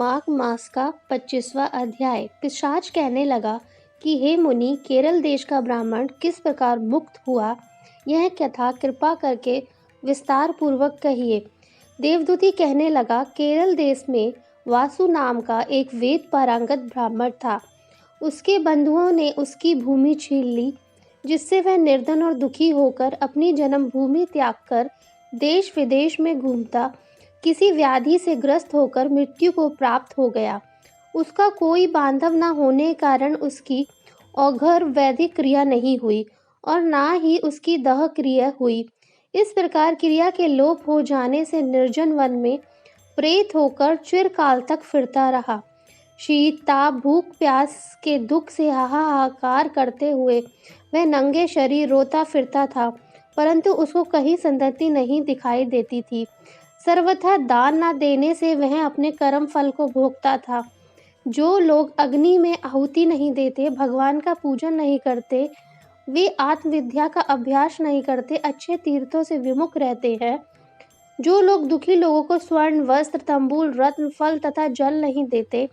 माघ मास का 25वां अध्याय। पिशाच कहने लगा कि हे मुनि, केरल देश का ब्राह्मण किस प्रकार मुक्त हुआ, यह कथा कृपा करके विस्तार पूर्वक कहिए। देवदूती कहने लगा, केरल देश में वासु नाम का एक वेद पारंगत ब्राह्मण था। उसके बंधुओं ने उसकी भूमि छीन ली, जिससे वह निर्धन और दुखी होकर अपनी जन्मभूमि त्याग कर देश विदेश में घूमता किसी व्याधि से ग्रस्त होकर मृत्यु को प्राप्त हो गया। उसका कोई बांधव न होने के कारण उसकी औघर वैदिक क्रिया नहीं हुई और ना ही उसकी दह क्रिया हुई। इस प्रकार क्रिया के लोप हो जाने से निर्जन वन में प्रेत होकर चिरकाल तक फिरता रहा। शीत ताप भूख प्यास के दुख से हाहाकार करते हुए वह नंगे शरीर रोता फिरता था, परंतु उसको कहीं संतति नहीं दिखाई देती थी। सर्वथा दान न देने से वह अपने कर्म फल को भोगता था। जो लोग अग्नि में आहुति नहीं देते, भगवान का पूजन नहीं करते, वे आत्मविद्या का अभ्यास नहीं करते, अच्छे तीर्थों से विमुख रहते हैं। जो लोग दुखी लोगों को स्वर्ण वस्त्र तंबूल रत्न फल तथा जल नहीं देते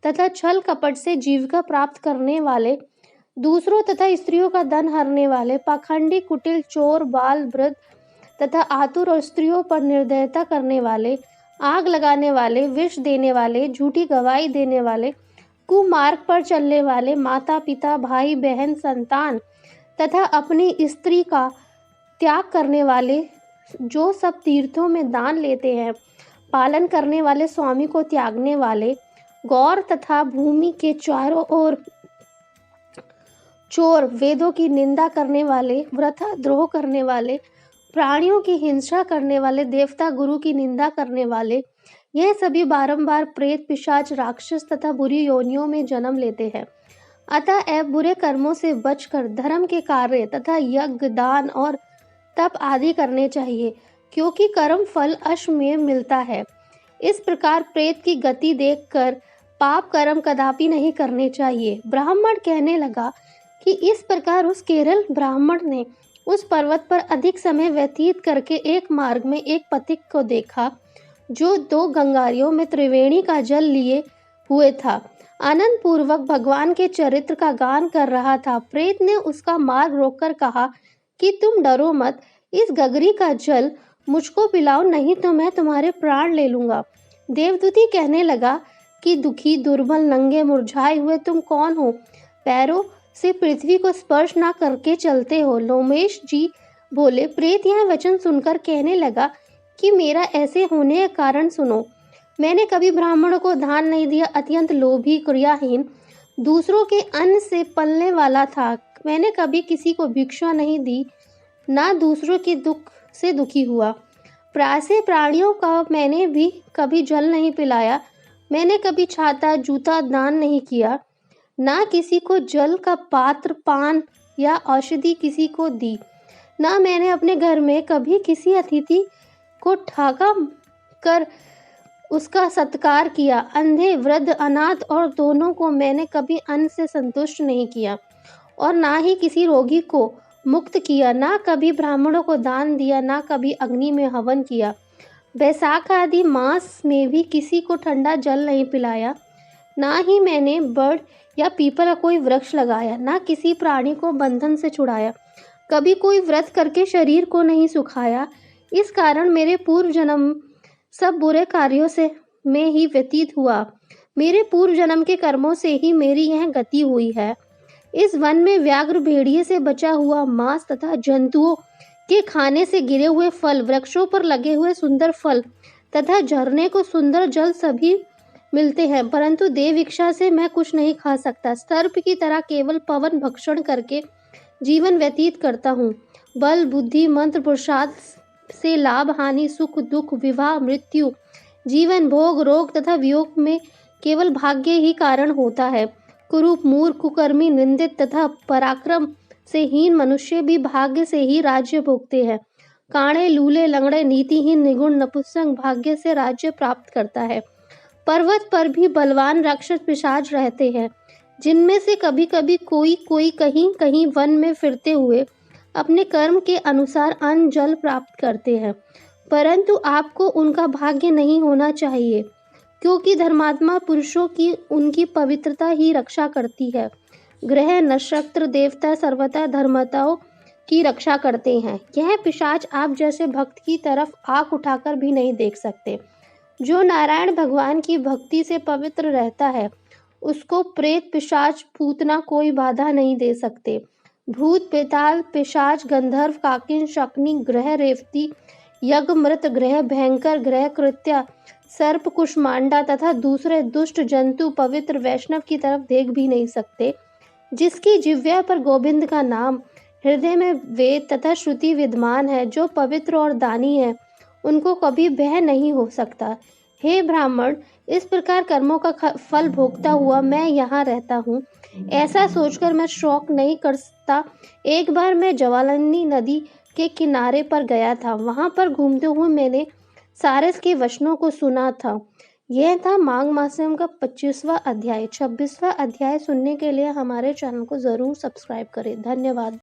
तथा छल कपट से जीविका प्राप्त करने वाले, दूसरों तथा स्त्रियों का धन हरने वाले, पाखंडी कुटिल चोर बाल वृद्ध तथा आतुर और स्त्रियों पर निर्दयता करने वाले, आग लगाने वाले, विष देने वाले, झूठी गवाही देने वाले, कुमार्ग पर चलने वाले, माता पिता भाई बहन संतान तथा अपनी स्त्री का त्याग करने वाले, जो सब तीर्थों में दान लेते हैं, पालन करने वाले, स्वामी को त्यागने वाले, गौर तथा भूमि के चारों ओर चोर, वेदों की निंदा करने वाले, व्रता द्रोह करने वाले, प्राणियों की हिंसा करने वाले, देवता गुरु की निंदा करने वाले, यह सभी बारंबार प्रेत पिशाच राक्षस तथा बुरी योनियों में जन्म लेते हैं। अतः ऐब बुरे कर्मों से बचकर धर्म के कार्य तथा यज्ञ दान और तप आदि करने चाहिए, क्योंकि कर्म फल अश्वमेव मिलता है। इस प्रकार प्रेत की गति देखकर पाप कर्म कदापि नहीं करने चाहिए। ब्राह्मण कहने लगा कि इस प्रकार उस केरल ब्राह्मण ने उस पर्वत पर अधिक समय व्यतीत करके एक मार्ग में एक पथिक को देखा, जो 2 गंगारियों में त्रिवेणी का जल लिए हुए था। आनंद पूर्वक भगवान के चरित्र का गान कर रहा था। प्रेत ने उसका मार्ग रोककर कहा कि तुम डरो मत, इस गगरी का जल मुझको पिलाओ, नहीं तो मैं तुम्हारे प्राण ले लूंगा। देवदूती कहने लगा कि दुखी दुर्बल नंगे मुरझाए हुए तुम कौन हो, पैरों से पृथ्वी को स्पर्श ना करके चलते हो। लोमेश जी बोले। प्रेत यह वचन सुनकर कहने लगा कि मेरा ऐसे होने का कारण सुनो। मैंने कभी ब्राह्मणों को दान नहीं दिया, अत्यंत लोभी क्रियाहीन, दूसरों के अन्न से पलने वाला था। मैंने कभी किसी को भिक्षा नहीं दी, ना दूसरों के दुख से दुखी हुआ। प्यासे प्राणियों का मैंने भी कभी जल नहीं पिलाया। मैंने कभी छाता जूता दान नहीं किया, ना किसी को जल का पात्र पान या औषधि किसी को दी। ना मैंने अपने घर में कभी किसी अतिथि को ठाका कर उसका सत्कार किया। अंधे वृद्ध अनाथ और दोनों को मैंने कभी अन्न से संतुष्ट नहीं किया और ना ही किसी रोगी को मुक्त किया। ना कभी ब्राह्मणों को दान दिया, ना कभी अग्नि में हवन किया। बैसाख आदि मास में भी किसी को ठंडा जल नहीं पिलाया। ना ही मैंने बड़ या पीपल का कोई वृक्ष लगाया, ना किसी प्राणी को बंधन से छुड़ाया। कभी कोई व्रत करके शरीर को नहीं सुखाया। इस कारण मेरे पूर्व जन्म सब बुरे कार्यों से में ही व्यतीत हुआ। मेरे पूर्व जन्म के कर्मों से ही मेरी यह गति हुई है। इस वन में व्याघ्र भेड़िए से बचा हुआ मांस तथा जंतुओं के खाने से गिरे हुए फल, वृक्षों पर लगे हुए सुंदर फल तथा झरने को सुंदर जल सभी मिलते हैं, परंतु देव इच्छा से मैं कुछ नहीं खा सकता। सर्प की तरह केवल पवन भक्षण करके जीवन व्यतीत करता हूँ। बल बुद्धि मंत्र पुरुषार्थ से लाभ हानि सुख दुख विवाह मृत्यु जीवन भोग रोग तथा वियोग में केवल भाग्य ही कारण होता है। कुरूप मूर्ख कुकर्मी निंदित तथा पराक्रम से हीन मनुष्य भी भाग्य से ही राज्य भोगते हैं। काणे लूले लंगड़े नीतिहीन निगुण नपुंसक भाग्य से राज्य प्राप्त करता है। पर्वत पर भी बलवान राक्षस पिशाच रहते हैं, जिनमें से कभी कभी कोई कहीं कहीं वन में फिरते हुए अपने कर्म के अनुसार अन्न जल प्राप्त करते हैं, परंतु आपको उनका भाग्य नहीं होना चाहिए। क्योंकि धर्मात्मा पुरुषों की उनकी पवित्रता ही रक्षा करती है। ग्रह, नक्षत्र, देवता सर्वथा धर्मताओं की रक्षा करते हैं। यह पिशाच आप जैसे भक्त की तरफ आंख उठाकर भी नहीं देख सकते। जो नारायण भगवान की भक्ति से पवित्र रहता है, उसको प्रेत, पिशाच, पूतना कोई बाधा नहीं दे सकते। भूत, बेताल, पिशाच, गंधर्व, काकिन, शकुनी ग्रह, रेवती, यज्ञ, मृत ग्रह, भयंकर ग्रह, कृत्या, सर्प, कुष्मांडा तथा दूसरे दुष्ट जंतु पवित्र वैष्णव की तरफ देख भी नहीं सकते। जिसकी जिह्वा पर गोविंद का नाम, हृदय में वेद तथा श्रुति विद्यमान है, जो पवित्र और दानी है, उनको कभी भय नहीं हो सकता। हे ब्राह्मण, इस प्रकार कर्मों का फल भोगता हुआ मैं यहाँ रहता हूँ, ऐसा सोचकर मैं शोक नहीं करता। एक बार मैं ज्वालानी नदी के किनारे पर गया था। वहाँ पर घूमते हुए मैंने सारस के वचनों को सुना था। यह था माघ मासम का 25वां अध्याय। 26वां अध्याय सुनने के लिए हमारे चैनल को ज़रूर सब्सक्राइब करें। धन्यवाद।